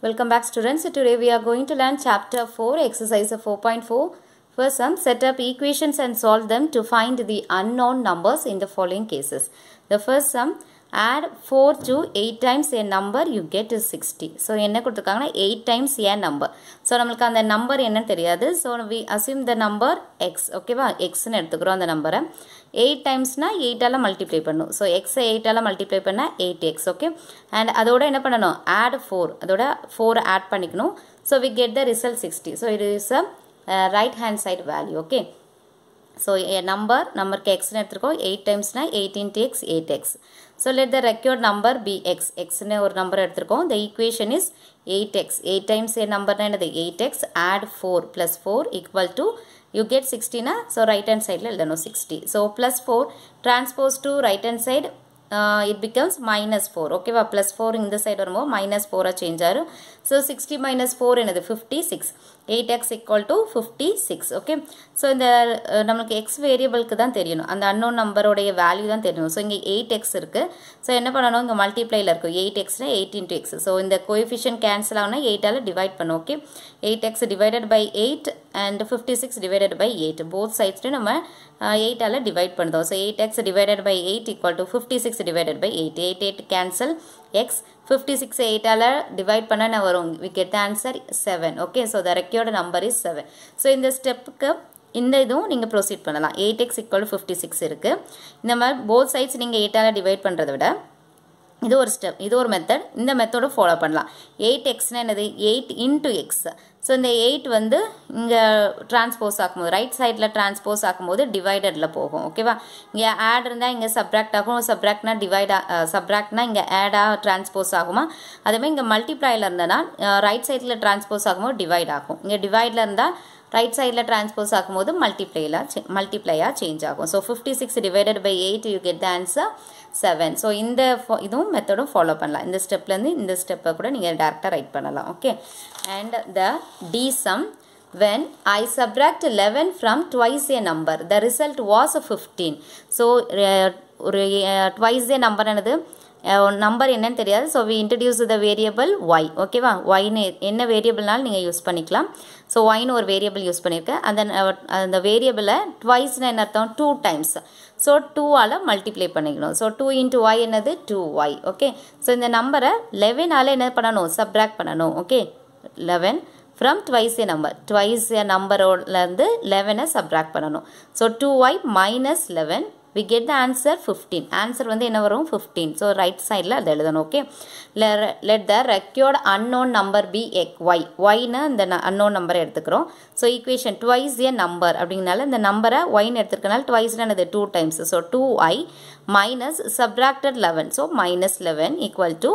Welcome back students. Today we are going to learn chapter 4 exercise 4.4. First sum, set up equations and solve them to find the unknown numbers in the following cases. The first sum, add 4 to 8 times a number you get is 60. So என்ன கொடுத்திருக்காங்கன்னா 8 times a number. So நமக்கு அந்த number என்னன்னு தெரியாது. So we assume the number x. ஓகேவா? x ன்னு எடுத்துக்கிறோம் அந்த நம்பரை. 8 timesனா 8 ஆல மல்டிப்ளை பண்ணணும். So x 8 ஆல மல்டிப்ளை பண்ணா 8x. ஓகே. And அதோட என்ன பண்ணணும்? add 4. அதோட 4 add பண்ணிக்கணும். So we get the result 60. So it is a right hand side value. Okay. So a number x ன்னு எடுத்துக்கோம். 8 times na 8 into x 8x. So let the required number be x. x ன்னு ஒரு number எடுத்துக்கோம். The equation is 8x. 8 times a number na என்னது 8x add 4 plus 4 equal to you get 60 na. So right hand side la எழுதணும் 60. So plus 4 transpose to right hand side it becomes minus 4. Okay va? Plus 4 in this side or more minus 4 change aru. So 60 minus 4 என்னது 56. 8x equal to 56. Okay. So இந்த நமக்கு x வேரியபிளுக்கு தான் தெரியணும். அந்த unknown நம்பரோடைய value தான் தெரியணும். So இங்க 8x இருக்கு. So என்ன பண்ணணும்? இங்க மல்டிப்ளைல இருக்கு. 8x னா 8 into x. So இந்த கோஎஃபிஷியன்ட் கேன்சல் ஆனா 8 ஆல டிவைட் பண்ணும். Okay. 8x divided by 8 and 56 divided by 8. Both sides நம்ம 8 ஆல divide பண்ணுதோம். So 8x divided by 8 equal to 56 divided by 8. 8 8 cancel x 56 8 ஆல டிவைட் பண்ணா என்ன வரும்? We get the answer 7. Okay. So the required number is 7. So இந்த ஸ்டெப்புக்கு இந்த இதுவும் நீங்க ப்ரோசீட் பண்ணலாம். 8x equal to 56 இருக்கு. இந்த மாதிரி both sides நீங்க 8 ஆல டிவைட் பண்றதை விட இது ஒரு ஸ்டெப், இது ஒரு மெத்தட். இந்த மெத்தட ஃபாலோ பண்ணலாம். 8x னா என்னது? 8 into x. So இந்த 8 வந்து இங்க டிரான்ஸ்போஸ் ஆகும்போது ரைட் சைடுல டிரான்ஸ்போஸ் ஆகும்போது டிவைடட்ல போகும். ஓகேவா? இங்க ஆட் இருந்தா இங்க சப்ட்ராக்ட் ஆகும். சப்ட்ராக்ட்னா டிவைட், சப்ட்ராக்ட்னா இங்க ஆடா டிரான்ஸ்போஸ் ஆகுமா? அதே மாதிரி இங்க மல்டிப்ளைல இருந்தனா ரைட் சைடுல டிரான்ஸ்போஸ் ஆகும்போது டிவைட் ஆகும். இங்க டிவைட்ல இருந்தா ரைட் சைடுல டிரான்ஸ்போஸ் ஆகும்போது மல்டிப்ளையா சேஞ்ச் ஆகும். So 56 divided by 8 you get the answer 7. So இந்த இதுவும் மெத்தடும் ஃபாலோ பண்ணலாம். இந்த ஸ்டெப்ல இருந்து இந்த ஸ்டெப்பை கூட நீங்க டைரக்டா ரைட் பண்ணலாம். Okay. And the D sum, when I subtract 11 from twice a number the result was 15. So ஒரு twice a number என்னது? நம்பர் என்னன்னு தெரியாது. So we introduce the variable y. ஓகேவா? y ன்னு என்ன வேரியபிள்னால நீங்க யூஸ் பண்ணிக்கலாம். So y ன்னு ஒரு வேரியபிள் யூஸ் பண்ணிருக்கேன். அந்த வேரியபிளை twice னா என்ன அர்த்தம்? 2 times. So 2 ஆல மல்டிப்ளை பண்ணிக்கணும். So 2 into y என்னது? 2y. ஓகே. So இந்த நம்பரை 11 ஆல என்ன பண்ணணும்? சப்ட்ராக்ட் பண்ணணும். Okay. 11 from twice a number. Twice a numberல இருந்து 11 சப்ட்ராக்ட் பண்ணணும். So 2y minus 11 we get the answer 15. Answer வந்து என்ன வரும்? 15. So right sideல அது எழுதணும். Okay. Let the required unknown number be y. y னா இந்த unknown number எடுத்துக்கிறோம். So equation twice a number அப்படிங்கனால இந்த நம்பரை y ன்னு எடுத்துக்கனால twice னா என்னது? 2 times. So 2y minus subtracted 11. So minus 11 equal to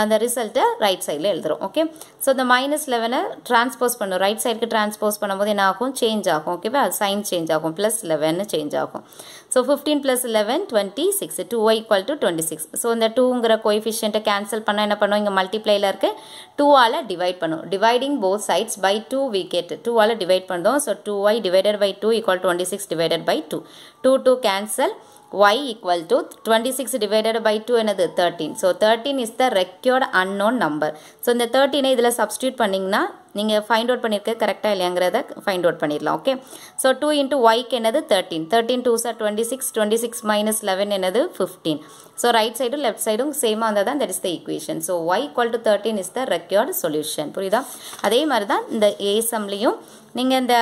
the result right sideல எழுதுறோம். Okay. So the minus 11 transpose பண்ணும். right sideக்கு transpose பண்ணும்போது என்ன ஆகும்? சேஞ்ச் ஆகும். ஓகேவா? sign சேஞ்ச் ஆகும். plus 11 சேஞ்ச் ஆகும். So 15 plus 11 26. 2y equal to 26. So இந்த 2ங்கற கோஎஃபிஷியன்ட்டை கேன்சல் பண்ணா என்ன பண்ணும்? இங்க மல்டிப்ளைல இருக்கு. 2 ஆல டிவைட் பண்ணும். dividing both sides by 2 we get 2 ஆல டிவைட் பண்ணோம். So 2y divided by 2 equal to 26 divided by 2. 2 cancel. y equal to 26 divided by 2 என்னது? 13. So 13 is the required unknown number. So இந்த 13 இதுல substitute பண்ணீங்கன்னா நீங்க find out பண்ணிருக்க கரெக்ட்டா இல்லையாங்கறத find out பண்ணிரலாம். ஓகே. So 2 into y க்கு என்னது? 13. 13 2s are 26. 26 minus 11 என்னது? 15. So right side left side same ஆ தான் that is the equation. So y equal to 13 is the required solution. புரியுதா? அதே மாதிரி தான் இந்த a sumலயும் நீங்க இந்த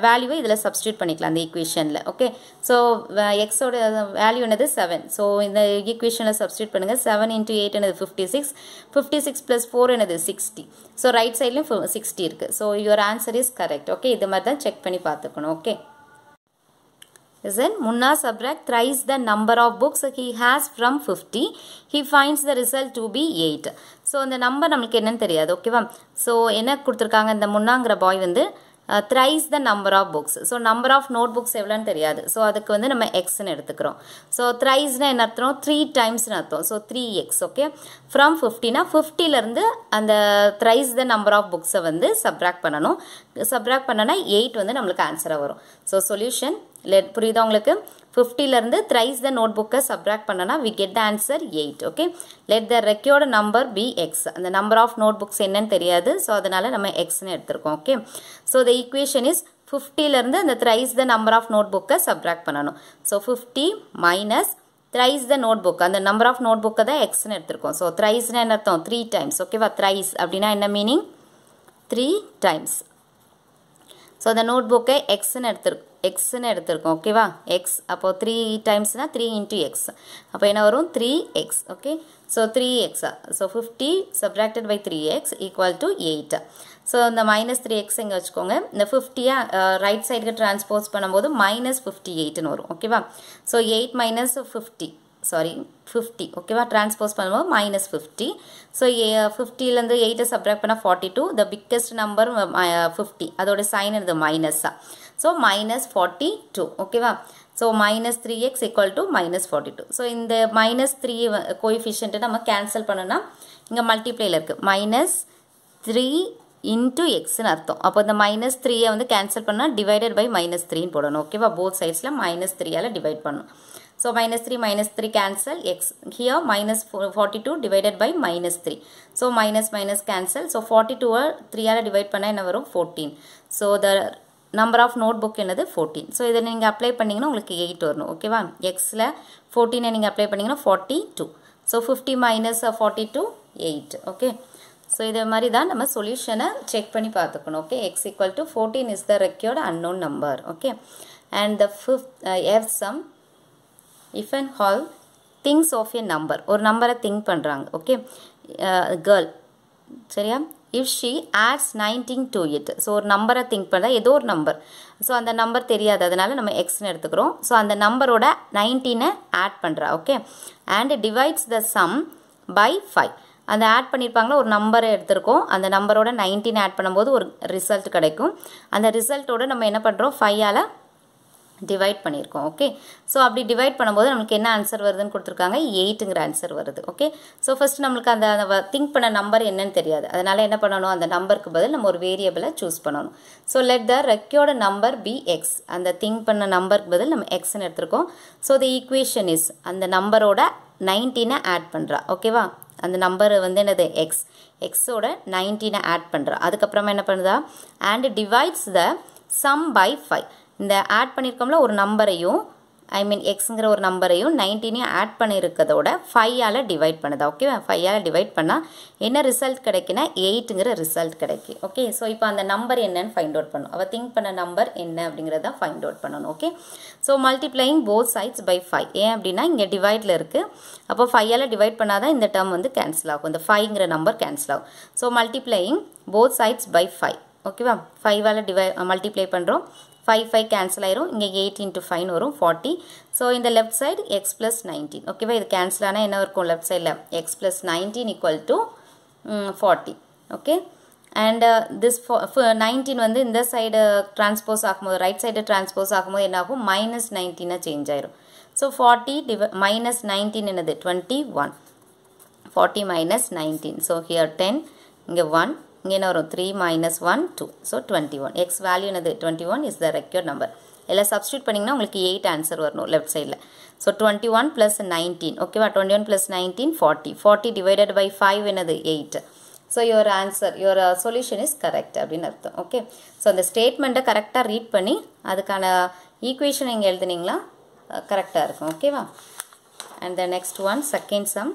வேல்யூவை இதல சப்ஸ்டிட்யூட் பண்ணிக்கலாம் அந்த ஈக்குவேஷன்ல. ஓகே. சோ x ஓட வேல்யூ என்னது? 7. சோ இந்த ஈக்குவேஷன்ல சப்ஸ்டிட்யூட் பண்ணுங்க. 7 into 8 என்னது? 56. 56 plus 4 என்னது? 60. சோ ரைட் சைடுலயும் 60 இருக்கு. So your answer is correct. Okay. இது மாதிரி தான் செக் பண்ணி பார்த்துக்கணும். Okay. Listen, Munna subtract thrice the number of books he has from 50. He finds the result to be 8. So இந்த நம்பர் நமக்கு என்னன்னு தெரியாது. ஓகேவா? சோ என்ன கொடுத்திருக்காங்க? இந்த முன்னாங்கற பாய் வந்து thrice the number of books. So number of notebooks எவ்வளவுன்னு தெரியாது. So அதுக்கு வந்து நம்ம x ன்னு எடுத்துக்கிறோம். So thrice னா என்ன அர்த்தம்? 3 times ன்னு அர்த்தம். So 3x. ஓகே. From 50 னா 50 ல இருந்து அந்த thrice the number of books வந்து சப்ட்ராக்ட் பண்ணனும். சப்ட்ராக்ட் பண்ணனா 8 வந்து நமக்கு ஆன்சரா வரும். So solution புரியுதா உங்களுக்கு 50ல இருந்து thrice the notebook subtract பண்ணனா we get the answer 8 okay let the required number be x அந்த number of notebooks என்னன்னு தெரியாது so அதனால நம்ம x ன்னு எடுத்துறோம் okay so the equation is 50ல இருந்து அந்த thrice the number of notebook subtract பண்ணனும் so 50 minus thrice the notebook அந்த number of notebook தான் x ன்னு எடுத்துறோம் so thrice னா என்ன அர்த்தம் 3 times okay வா thrice அப்படினா என்ன meaning 3 times so the notebook x ன்னு எடுத்துறோம் okay வா x அப்போ 3 times னா 3 into x அப்போ என்ன வரும் 3x okay so 3x so 50 subtracted by 3x equal to 8 so இந்த minus 3x இங்க வச்சுக்கோங்க இந்த 50 right side க்கு transpose பண்ணும்போது minus 58 ன்னு வரும் okay வா so 8 minus 50 sorry 50 okay va transpose பண்ணும்போது minus 50 so 50 ல இருந்து 8 subtract பண்ணா 42 the biggest number 50 அதோட sign என்னது minus so minus 42 okay va so minus 3x equal to minus 42 so இந்த minus 3 coefficient நம்ம cancel பண்ணனா இங்க multiply ல இருக்கு minus 3 into x ன்னு அர்த்தம் அப்போ இந்த minus 3 வந்து cancel பண்ணா divided by minus 3 ன்னு போடணும் okay va both sides ல minus 3 ஆல divide பண்ணனும் so minus 3 cancel x here minus 42 divided by minus 3 so minus minus cancel so 42 3 ஆல divide பண்ணா என்ன வரும் 14 so the number of notebook என்னது 14 so இத நீங்க அப்ளை பண்ணீங்கனா உங்களுக்கு 8 வரணும் ஓகேவா x ல 14 நீங்க அப்ளை பண்ணீங்கனா 42 so 50 minus 42 8 okay so இதே மாதிரி தான் நம்ம சொல்யூஷனை செக் பண்ணி பார்த்துக்கணும் okay x equal to 14 is the required unknown number okay and the fifth f sum if and all thinks of a number ஒரு நம்பரை think பண்றாங்க okay girl சரியா if she adds 19 to it so ஒரு நம்பரை think பண்ணா ஏதோ ஒரு number so அந்த நம்பர் தெரியாது அதனால நம்ம x ன்னு எடுத்துக்கறோம் so அந்த நம்பரோட 19 ஆட் பண்றா okay and divides the sum by 5 அந்த ஆட் பண்ணிருப்பாங்களா ஒரு நம்பரை எடுத்துறோம் அந்த நம்பரோட 19 ஆட் பண்ணும்போது ஒரு ரிசல்ட் கிடைக்கும் அந்த ரிசல்ட்டோட நம்ம என்ன பண்றோம் 5 ஆல divide பண்ணிருக்கோம் ஓகே சோ அப்படி டிவைட் பண்ணும்போது நமக்கு என்ன ஆன்சர் வருதுன்னு கொடுத்திருக்காங்க 8ங்கற ஆன்சர் வருது ஓகே சோ ஃபர்ஸ்ட் நமக்கு அந்த திங்க் பண்ண நம்பர் என்னன்னு தெரியாது அதனால என்ன பண்ணனும் அந்த நம்பருக்கு பதில் நம்ம ஒரு வேரியபிளை चूஸ் பண்ணனும் so let the required number be x அந்த திங்க் பண்ண நம்பருக்கு பதில் நம்ம x ன்னு எடுத்துறோம் சோ the equation is அந்த நம்பரோட 19 ஆட் பண்றா ஓகேவா அந்த நம்பர் வந்து என்னது x x ஓட 19 ஆட் பண்றா அதுக்கு அப்புறம் என்ன பண்ணுதா and divides the sum by 5 இந்த ஆட் பண்ணிருக்கோம்ல ஒரு நம்பரையும் I mean xங்கற ஒரு நம்பரையும் 19 ஆட் பண்ணிருக்கதோட 5 ஆல டிவைட் பண்ணுதா ஓகேவா 5 ஆல டிவைட் பண்ணா என்ன ரிசல்ட் கிடைக்குனா 8ங்கற ரிசல்ட் கிடைக்கும் ஓகே சோ இப்போ அந்த நம்பர் என்னன்னு ஃபைண்ட் அவுட் பண்ணனும் அவ திங்க் பண்ண நம்பர் என்ன அப்படிங்கறத ஃபைண்ட் அவுட் பண்ணனும் okay so multiplying both sides by 5 ஏன் அப்படினா இங்க டிவைட்ல இருக்கு அப்போ 5 ஆல டிவைட் பண்ணாதான் இந்த டேர்ம் வந்து கேன்சல் ஆகும் இந்த 5ங்கற நம்பர் கேன்சல் ஆகும் so multiplying both sides by 5 ஓகேவா 5 ஆல மல்டிப்ளை பண்றோம் 5 cancel ஆயிரும் இங்க 8 into 5 வரும் 40 so in the left side x plus 19 ஓகேவா இது கேன்சல் ஆனா என்ன இருக்கும் left sideல x plus 19 equal to 40 okay and this 19 வந்து இந்த சைடு டிரான்ஸ்போஸ் ஆகும்போது ரைட் சைடு டிரான்ஸ்போஸ் ஆகும்போது என்ன ஆகும் minus 19 சேஞ்ச் ஆயிரும் so 40 minus 19 என்னது 21 40 minus 19 so here 10 இங்க 1 இங்க என்ன வரும் 3 minus 1 2 so 21 x value என்னது 21 is the required number எல்லாம் சப்ஸ்டிட்யூட் பண்ணீங்கனா உங்களுக்கு 8 ஆன்சர் வரணும் லெஃப்ட் சைடுல so 21 plus 19 ஓகேவா 21 plus 19 40 40 divided by 5 என்னது 8 so your answer your solution is correct அப்படினு அர்த்தம் ஓகே so அந்த ஸ்டேட்மென்ட்ட கரெக்ட்டா ரீட் பண்ணி அதுக்கான ஈக்குவேஷன் இங்க எழுதுனீங்களா கரெக்ட்டா இருக்கும் ஓகேவா and the next one second sum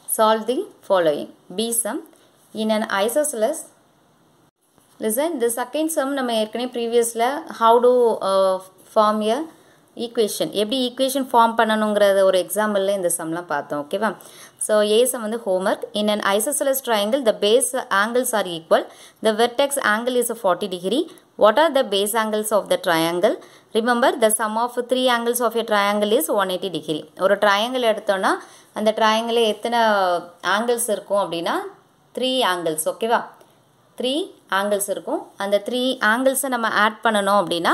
solve the following b sum in an isosceles listen the second sum நம்ம ஏற்கனவே previously how to form a equation எப்படி equation form பண்ணனும்ங்கறத ஒரு எக்ஸாம்பிள்ல இந்த சம்லாம் பார்த்தோம் ஓகேவா so a sum வந்து homework in an isosceles triangle the base angles are equal the vertex angle is 40 degree what are the base angles of the triangle remember the sum of three angles of a triangle is 180 degree ஒரு triangle எடுத்தோம்னா அந்த triangle எத்தனை angles இருக்கும் அப்படினா 3 angles ஓகேவா 3 angles இருக்கும் அந்த 3 angles நம்ம ஆட் பண்ணனும் அப்படினா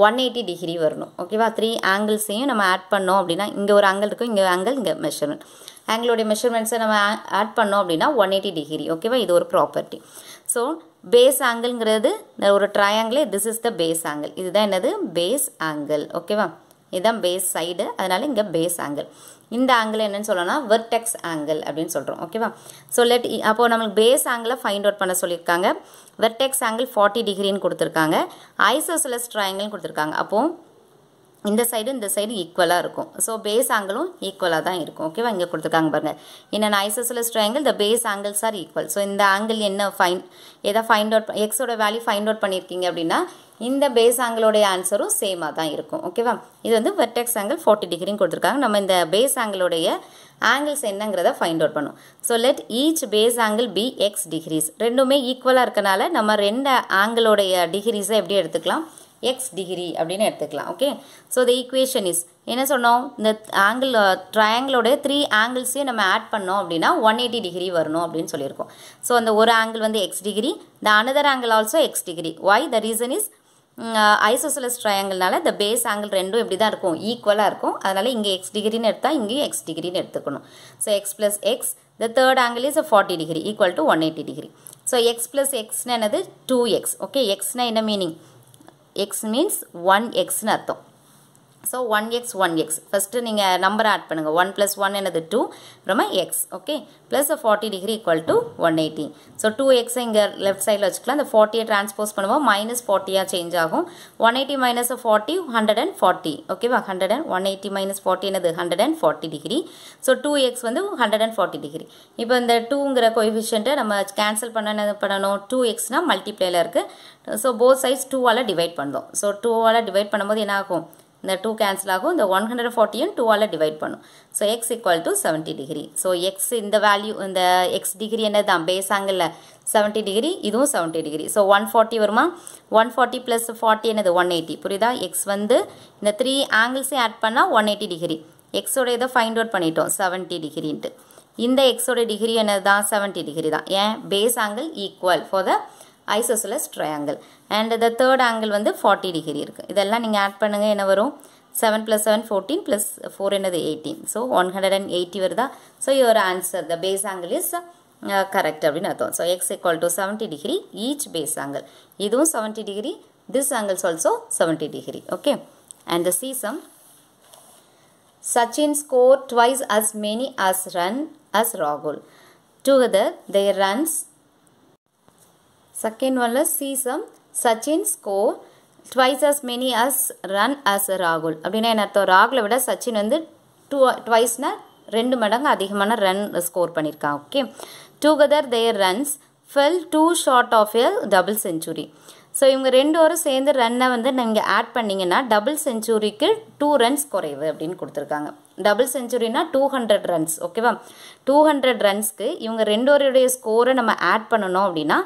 180 டிகிரி வரணும் ஓகேவா 3 angles-ஐயும் நம்ம ஆட் பண்ணோம் அப்படினா இங்க ஒரு angle இருக்கும் இங்க angle இங்க மெஷர்மென்ட் angle-ஓட மெஷர்மென்ட்ஸை நம்ம ஆட் பண்ணோம் அப்படினா 180 டிகிரி ஓகேவா இது ஒரு ப்ராப்பர்ட்டி சோ பேஸ் ஆங்கிள்ங்கிறது ஒரு triangle, this is the base angle. இதுதான் என்னது பேஸ் ஆங்கிள். ஓகேவா, இதுதான் பேஸ் சைடு, அதனால இங்கே பேஸ் ஆங்கிள். இந்த ஆங்கிள் என்னன்னு சொல்லணும்னா வெர்டெக்ஸ் ஆங்கிள் அப்படின்னு சொல்கிறோம். ஓகேவா, ஸோ அப்போ நம்மளுக்கு பேஸ் ஆங்கிளை ஃபைண்ட் அவுட் பண்ண சொல்லியிருக்காங்க. வெர்டெக்ஸ் ஆங்கிள் 40 டிகிரின்னு கொடுத்துருக்காங்க. ஐசோசெலஸ் ட்ரையாங்கிள்னு கொடுத்துருக்காங்க. அப்போது இந்த சைடு ஈக்குவலாக இருக்கும். ஸோ பேஸ் ஆங்கிளும் ஈக்குவலாக தான் இருக்கும். ஓகேவா, இங்கே கொடுத்துருக்காங்க பாருங்கள். In an isosceles triangle the base angles are equal. So இந்த ஆங்கிள் என்ன எதை ஃபைண்ட் அவுட், எக்ஸோட வேல்யூ ஃபைண்ட் அவுட் பண்ணியிருக்கீங்க அப்படின்னா இந்த பேஸ் ஆங்கிளோடைய ஆன்சரும் சேமாக தான் இருக்கும். ஓகேவா, இது வந்து வெர்டெக்ஸ் ஆங்கிள் 40 டிகிரின்னு கொடுத்துருக்காங்க. நம்ம இந்த பேஸ் ஆங்கிளோடைய ஆங்கிள்ஸ் என்னங்கிறத ஃபைண்ட் அவுட் பண்ணும். So let each base angle be x degrees. ரெண்டுமே ஈக்குவலாக இருக்கனால நம்ம ரெண்டு ஆங்கிளோடைய டிகிரிஸை எப்படி எடுத்துக்கலாம், எக்ஸ் டிகிரி அப்படின்னு எடுத்துக்கலாம். Okay, so the equation is என்ன சொன்னோம், இந்த ஆங்கிள் ட்ரையாங்கிளோட 3 ஆங்கிள்ஸையும் நம்ம ஆட் பண்ணோம் அப்படின்னா 180 டிகிரி வரணும் அப்படின்னு சொல்லியிருக்கோம். ஸோ அந்த ஒரு ஆங்கிள் வந்து x degree, the another angle also x degree. Why, the reason is isosceles ட்ரையாங்கிள்னால இந்த பேஸ் ஆங்கிள் ரெண்டும் எப்படி தான் இருக்கும், ஈக்குவலாக இருக்கும். அதனால இங்கே எக்ஸ் டிகிரின்னு எடுத்தால் இங்கேயும் எக்ஸ் டிகிரின்னு எடுத்துக்கணும். So x plus x, the third angle is 40 degree equal to 180 degree. So x plus எக்ஸ்னா என்னது 2x. ஓகே, எக்ஸ்னா என்ன மீனிங், x means 1x னு அர்த்தம். ஸோ 1x ஃபஸ்ட்டு நீங்கள் நம்பரை ஆட் பண்ணுங்கள். 1 + 1 என்னது 2, அப்புறமா x. Okay, plus 40 degree equal to 180. So 2x இங்கே லெஃப்ட் சைடில் வச்சுக்கலாம். இந்த 40யை டிரான்ஸ்போஸ் பண்ணுவோம், -40யாக சேஞ்ச் ஆகும். 180 - 40 140. ஓகேவா, 180 - 40 என்னது 140 டிகிரி. ஸோ 2x வந்து 140 டிகிரி. இப்போ இந்த 2ங்கிற கோஎஃபிஷியண்ட்டை நம்ம கேன்சல் பண்ண என்ன பண்ணணும், 2xனா மல்டிப்ளேயில் இருக்குது. ஸோ போத் சைட்ஸ் 2ஆல் டிவைட் பண்ணுறோம். ஸோ 2ஆல் டிவைட் பண்ணும்போது என்ன ஆகும், இந்த 2 கேன்சல் ஆகும். இந்த 140யும் 2ஆல் டிவைட் பண்ணும். So x equal to 70 degree. So X இந்த வேல்யூ, இந்த எக்ஸ் டிகிரி என்ன தான் பேஸ் ஆங்கிளில் 70 டிகிரி, இதுவும் 70 டிகிரி. ஸோ 140 வருமா, 140 + 40 என்னது 180. புரியுதா, எக்ஸ் வந்து இந்த 3 ஆங்கிள்ஸையும் ஆட் பண்ணால் 180 டிகிரி. எக்ஸோட இதை ஃபைண்ட் அவுட் பண்ணிட்டோம் 70 டிகிரின்ட்டு. இந்த எக்ஸோட டிகிரி என்னது தான் 70 டிகிரி தான். ஏன், phase angle equal for the isosceles triangle. And the third angle வந்து 40 டிகிரி இருக்குது. இதெல்லாம் நீங்கள் ஆட் பண்ணுங்கள், என்ன வரும், 7 + 7 14 + 4 என்னது 18. ஸோ 180 வருதா. So your answer the base angle is correct அப்படின்னு அர்த்தம். So x equal to 70 degree each base angle. இதுவும் 70 degree, this angles also 70 degree. Okay, and the சி sum, Sachin scored twice as many run as Rahul. Together their runs. Second one is see some, Sachin score twice as many as run as Rahul. அப்படின்னா என்ன அர்த்தம், ராகுலை விட சச்சின் வந்து ட்வைஸ்னா 2 மடங்கு அதிகமான run score பண்ணியிருக்கான். Okay, together their runs fell 2 short of a double century. So இவங்க 2 பேரும் சேர்ந்து ரன்னை வந்து நீங்கள் ஆட் பண்ணிங்கன்னா டபுள் செஞ்சுரிக்கு 2 ரன்ஸ் குறைவு அப்படின்னு கொடுத்துருக்காங்க. டபுள் செஞ்சுரினா 200 ரன்ஸ். ஓகேவா, 200 ரன்ஸ்க்கு இவங்க 2 பேருடைய ஸ்கோரை நம்ம ஆட் பண்ணணும் அப்படின்னா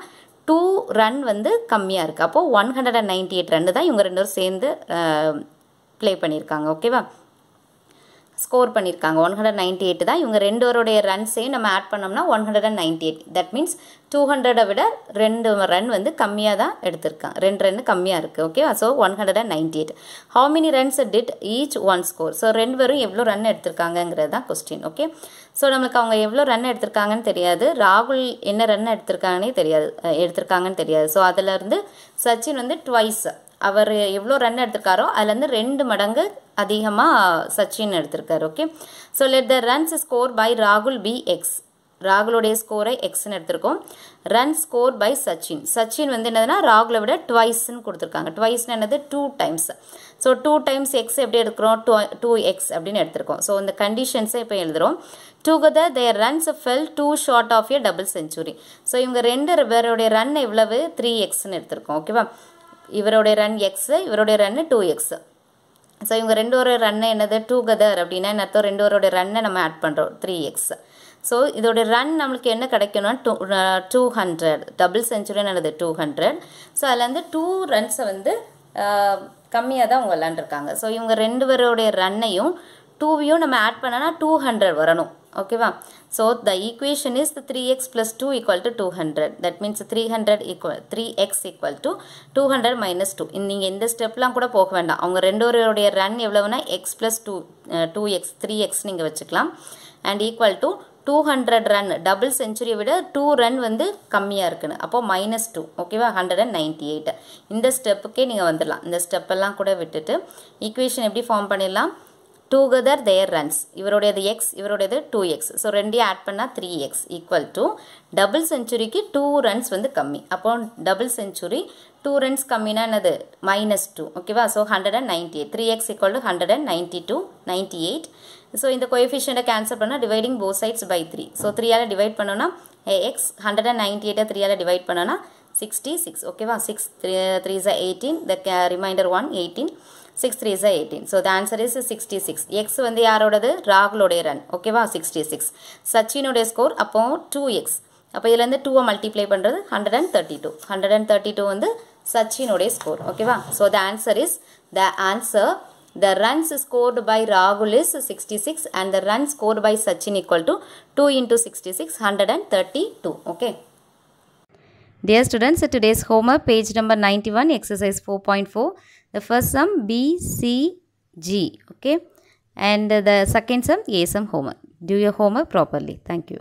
2 ரன் வந்து கம்மியாக இருக்குது. அப்போது 198 ரன் தான் இவங்க 2 பேரும் சேர்ந்து ப்ளே பண்ணியிருக்காங்க. ஓகேவா, ஸ்கோர் பண்ணியிருக்காங்க 198 தான். இவங்க 2 பேருடைய ரன்ஸையும் நம்ம ஆட் பண்ணோம்னா 198. தட் மீன்ஸ் 200 விட 2 ரன் வந்து கம்மியாக தான் எடுத்திருக்காங்க, 2 ரன் கம்மியாக இருக்குது. ஓகேவா, so 198. How many runs did each one score. So 2 பேரும் எவ்வளோ ரன் எடுத்திருக்காங்கங்கிறது தான் கொஸ்டின். ஓகே, ஸோ நம்மளுக்கு அவங்க எவ்வளோ ரன் எடுத்திருக்காங்கன்னு தெரியாது, ராகுல் என்ன ரன் எடுத்திருக்காங்கன்னு தெரியாது. ஸோ அதிலேருந்து சச்சின் வந்து ட்வைஸ் அவர் எவ்வளோ ரன் எடுத்திருக்காரோ அதுலேருந்து 2 மடங்கு அதிகமாக சச்சின் எடுத்திருக்காரு. Okay, so let the runs score by ராகுல் பி எக்ஸ். ராகுலுடைய ஸ்கோரை எக்ஸ்ன்னு எடுத்திருக்கோம். Run score by Sachin, Sachin வந்து என்னதுன்னா ராகுலை விட ட்வைஸ்ன்னு கொடுத்துருக்காங்க. ட்வைஸ்ன்னு என்னது 2 டைம்ஸ். ஸோ 2 டைம்ஸ் எக்ஸ் எப்படி எடுக்கிறோம், 2x அப்படின்னு எடுத்திருக்கோம். ஸோ இந்த கண்டிஷன்ஸை இப்போ எழுதுகிறோம். Together their runs fell 2 short of a double century. So இவங்க 2 பேருடைய ரன் எவ்வளவு 3xன்னு எடுத்திருக்கோம். ஓகேவா, இவருடைய ரன் எக்ஸ், இவருடைய ரன்னு 2x. ஸோ இவங்க 2 பேரோட ரன்னை என்னது டுகெதர் அப்படின்னா என்ன அர்த்தம், 2 பேரோட ரன்னை நம்ம ஆட் பண்ணுறோம் 3x. ஸோ இதோட ரன் நம்மளுக்கு என்ன கிடைக்கணும்னா 200. டபுள் செஞ்சுரின்னு என்னது 200. ஸோ அதுலேருந்து 2 ரன்ஸை வந்து கம்மியாக தான் அவங்க விளாண்டுருக்காங்க. ஸோ இவங்க 2 பேரோடைய ரன்னையும் 2வையும் நம்ம ஆட் பண்ணனா 200 வரணும். ஓகேவா, so the equation is 3x + 2 = 200. That means 3x = 200 - 2. நீங்கள் இந்த ஸ்டெப்லாம் கூட போக வேண்டாம். அவங்க 2 பேருடைய ரன் எவ்வளவுனா x + 2 2x 3x நீங்கள் வச்சுக்கலாம். And equal to 200 run double செஞ்சுரியை விட 2 ரன் வந்து கம்மியாக இருக்குன்னு, அப்போ -2 ஓகேவா 198. இந்த ஸ்டெப்புக்கே நீங்கள் வந்துடலாம். இந்த ஸ்டெப்பெல்லாம் கூட விட்டுட்டு ஈக்குவேஷன் எப்படி ஃபார்ம் பண்ணிடலாம், டுகெதர் தேர் ரன்ஸ், இவருடையது எக்ஸ் இவருடையது 2x, ஸோ ரெண்டையும் ஆட் பண்ணால் 3x ஈக்குவல் டு டபுள் செஞ்சுரிக்கு 2 ரன்ஸ் வந்து கம்மி, அப்போ டபுள் செஞ்சுரி 2 ரன்ஸ் கம்மினா என்னது -2 ஓகேவா. So 198 3x equal to 192 98. So இந்த கோஎஃபிஷியண்ட்டை கேன்சல் பண்ணால் dividing both sides by 3, so 3ஆல் டிவைட் பண்ணோன்னா எக்ஸ் 198 3ஆல் டிவைட் பண்ணோன்னா 66 ஓகேவா. 6 3 is 18, the remainder 1 18, 6 3 is 18. So the answer is 66. X வந்து யாரோடது ராகுலோடைய ரன் ஓகேவா 66. சச்சினுடைய ஸ்கோர் அப்போ 2x, அப்போ இதுலேருந்து 2 மல்டிப்ளை பண்ணுறது 132 வந்து சச்சினுடைய ஸ்கோர் ஓகேவா. So the answer the runs scored by Rahul is 66 and the runs scored by Sachin equal to 2 into 66 132 okay. Dear students, today's homework page number 91 exercise 4.4. The first sum B, C, G okay, and the second sum A sum homework. Do your homework properly. Thank you.